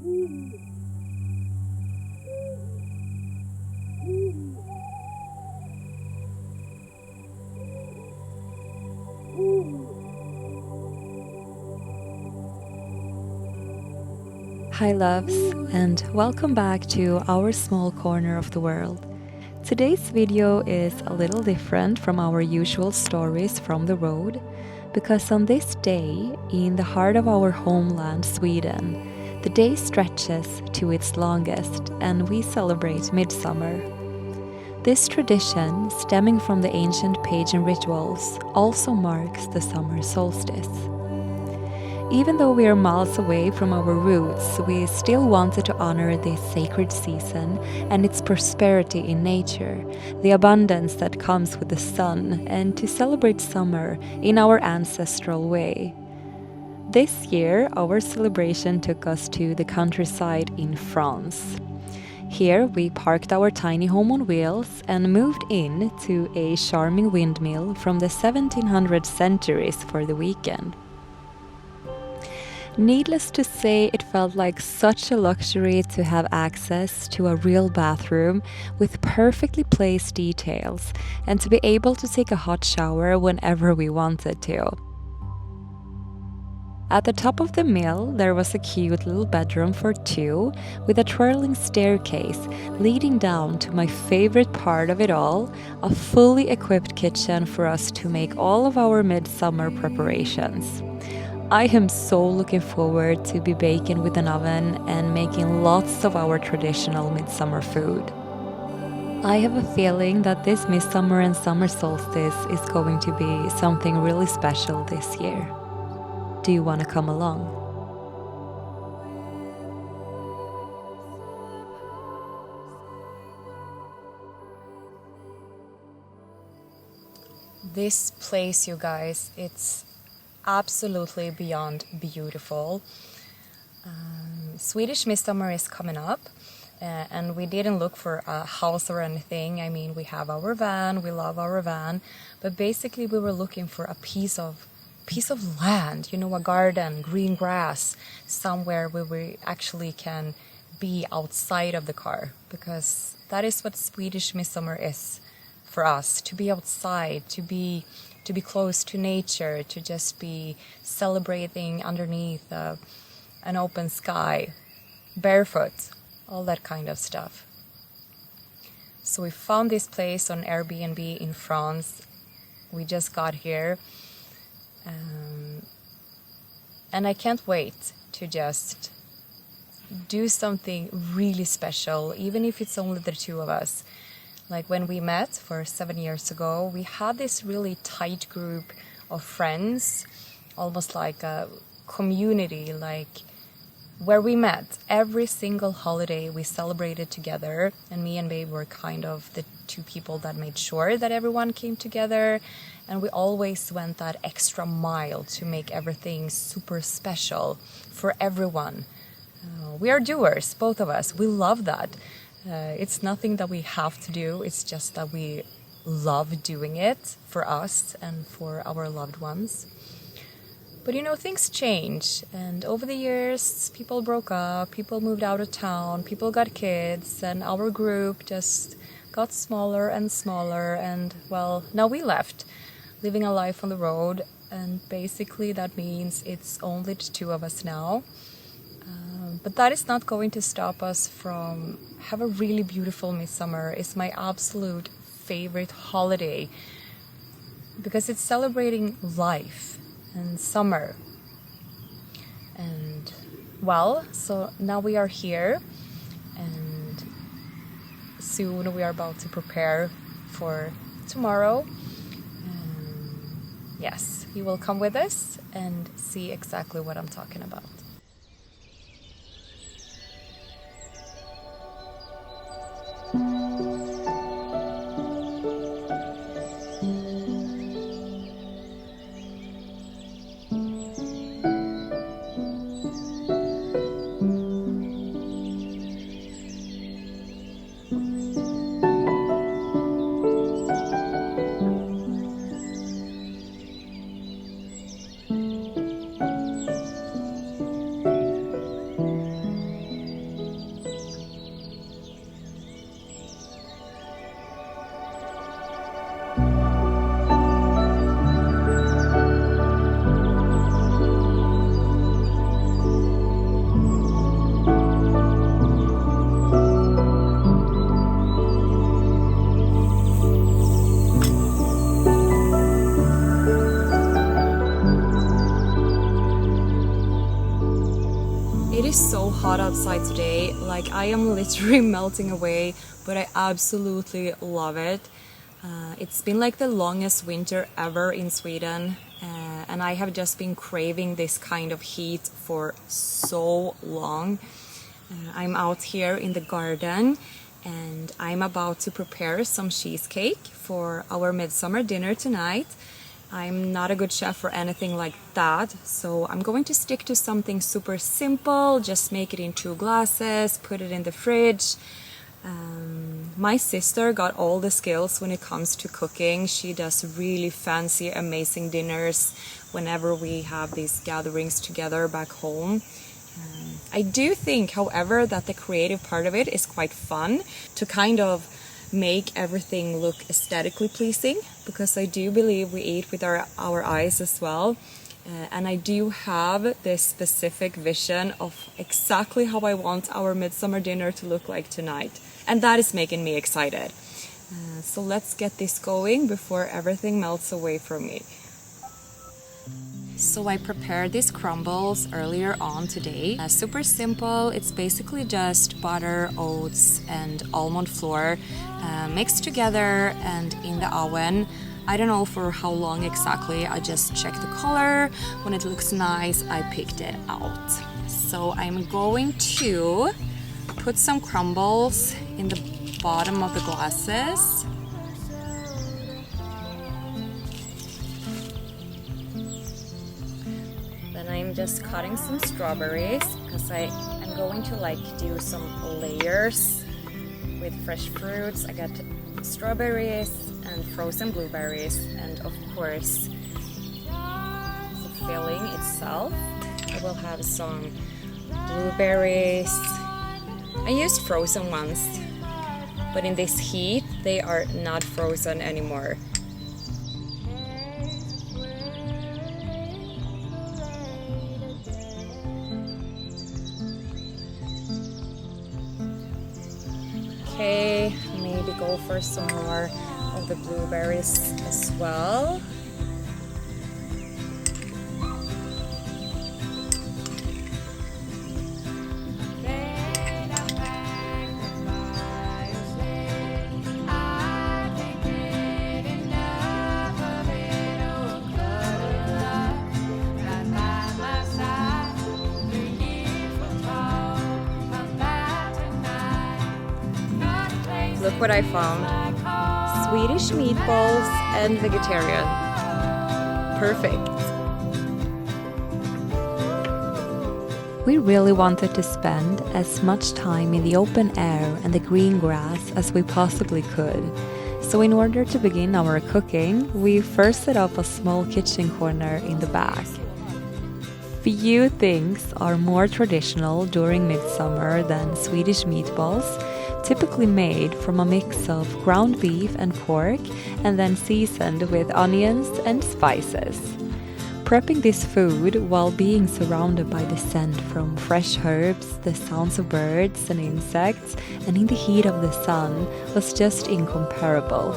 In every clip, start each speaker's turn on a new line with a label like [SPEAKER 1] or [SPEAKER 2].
[SPEAKER 1] Hi loves, and welcome back to our small corner of the world. Today's video is a little different from our usual stories from the road, because on this day, in the heart of our homeland, Sweden, the day stretches to its longest and we celebrate Midsummer. This tradition, stemming from the ancient pagan rituals, also marks the summer solstice. Even though we are miles away from our roots, we still wanted to honor this sacred season and its prosperity in nature, the abundance that comes with the sun, and to celebrate summer in our ancestral way. This year, our celebration took us to the countryside in France. Here, we parked our tiny home on wheels and moved in to a charming windmill from the 1700 centuries for the weekend. Needless to say, it felt like such a luxury to have access to a real bathroom with perfectly placed details and to be able to take a hot shower whenever we wanted to. At the top of the mill, there was a cute little bedroom for two with a twirling staircase leading down to my favorite part of it all, a fully equipped kitchen for us to make all of our midsummer preparations. I am so looking forward to be baking with an oven and making lots of our traditional midsummer food. I have a feeling that this midsummer and summer solstice is going to be something really special this year. Do you want to come along? This place, you guys, it's absolutely beyond beautiful. Swedish Midsummer is coming up, and we didn't look for a house or anything. I mean, we have our van, we love our van, but basically we were looking for a piece of land, a garden, green grass, somewhere where we actually can be outside of the car, because that is what Swedish Midsummer is for us, to be outside, to be close to nature, to just be celebrating underneath an open sky, barefoot, all that kind of stuff. So we found this place on Airbnb in France. We just got here. And I can't wait to just do something really special, even if it's only the two of us. Like when we met for 7 years ago, we had this really tight group of friends, almost like a community, like where we met every single holiday we celebrated together. And me and Babe were kind of the two people that made sure that everyone came together. And we always went that extra mile to make everything super special for everyone. We are doers, both of us. We love that. It's nothing that we have to do. It's just that we love doing it for us and for our loved ones. But things change. And over the years, people broke up, people moved out of town, people got kids, and our group just got smaller and smaller. And well, now we left, living a life on the road. And basically that means it's only the two of us now. But that is not going to stop us from have a really beautiful midsummer. It's my absolute favorite holiday because it's celebrating life and summer. And well, so now we are here, and soon we are about to prepare for tomorrow. Yes, you will come with us and see exactly what I'm talking about. It is so hot outside today, like I am literally melting away, but I absolutely love it. It's been like the longest winter ever in Sweden, and I have just been craving this kind of heat for so long. I'm out here in the garden and I'm about to prepare some cheesecake for our midsummer dinner tonight. I'm not a good chef or anything like that, so I'm going to stick to something super simple, just make it in 2 glasses, put it in the fridge. My sister got all the skills when it comes to cooking. She does really fancy, amazing dinners whenever we have these gatherings together back home. I do think, however, that the creative part of it is quite fun to kind of make everything look aesthetically pleasing, because I do believe we eat with our eyes as well. And I do have this specific vision of exactly how I want our midsummer dinner to look like tonight. And that is making me excited. So let's get this going before everything melts away from me. So I prepared these crumbles earlier on today. Super simple. It's basically just butter, oats, and almond flour mixed together and in the oven. I don't know for how long exactly. I just checked the color. When it looks nice, I picked it out. So I'm going to put some crumbles in the bottom of the glasses. I'm just cutting some strawberries because I'm going to do some layers with fresh fruits. I got strawberries and frozen blueberries, and of course the filling itself. I will have some blueberries. I used frozen ones, but in this heat they are not frozen anymore. Okay, maybe go for some more of the blueberries as well. Look what I found. Swedish meatballs and vegetarian. Perfect. We really wanted to spend as much time in the open air and the green grass as we possibly could. So in order to begin our cooking, we first set up a small kitchen corner in the back. Few things are more traditional during midsummer than Swedish meatballs, typically made from a mix of ground beef and pork and then seasoned with onions and spices. Prepping this food while being surrounded by the scent from fresh herbs, the sounds of birds and insects, and in the heat of the sun was just incomparable.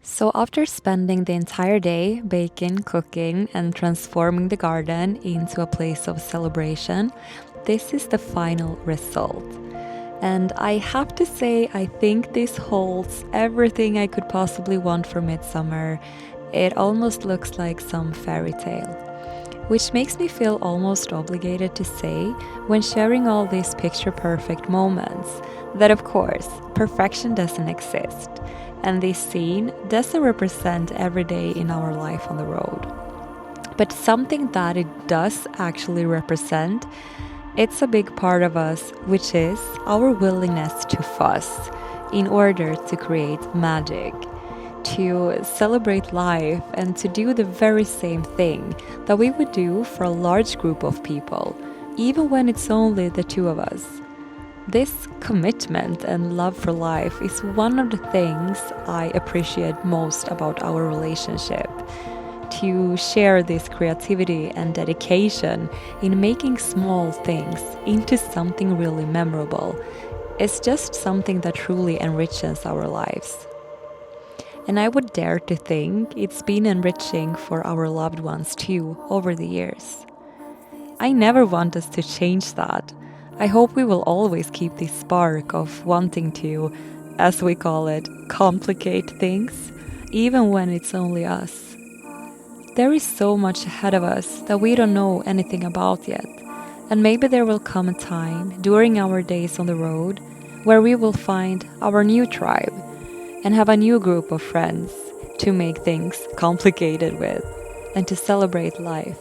[SPEAKER 2] So after spending the entire day baking, cooking, and transforming the garden into a place of celebration, this is the final result. And I have to say, I think this holds everything I could possibly want for midsummer. It almost looks like some fairy tale. Which makes me feel almost obligated to say, when sharing all these picture perfect moments, that of course, perfection doesn't exist, and this scene doesn't represent every day in our life on the road. But something that it does actually represent, it's a big part of us, which is our willingness to fuss in order to create magic, to celebrate life, and to do the very same thing that we would do for a large group of people, even when it's only the two of us. This commitment and love for life is one of the things I appreciate most about our relationship. To share this creativity and dedication in making small things into something really memorable is just something that truly enriches our lives. And I would dare to think it's been enriching for our loved ones too over the years. I never want us to change that. I hope we will always keep this spark of wanting to, as we call it, complicate things, even when it's only us. There is so much ahead of us that we don't know anything about yet, and maybe there will come a time during our days on the road where we will find our new tribe and have a new group of friends to make things complicated with and to celebrate life.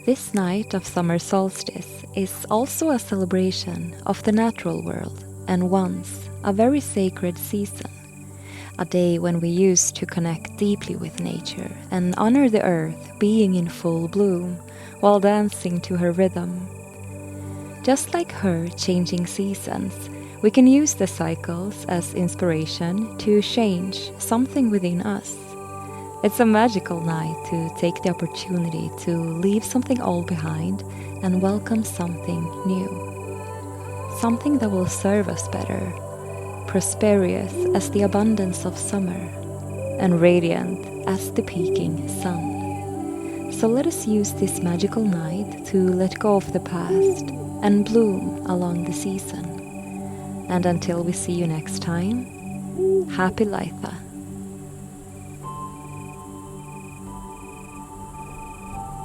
[SPEAKER 2] This night of summer solstice is also a celebration of the natural world and once a very sacred season. A day when we used to connect deeply with nature and honor the earth being in full bloom while dancing to her rhythm. Just like her changing seasons, we can use the cycles as inspiration to change something within us. It's a magical night to take the opportunity to leave something old behind and welcome something new. Something that will serve us better, prosperous as the abundance of summer, and radiant as the peaking sun. So let us use this magical night to let go of the past and bloom along the season. And until we see you next time, happy Litha.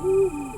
[SPEAKER 3] Woo!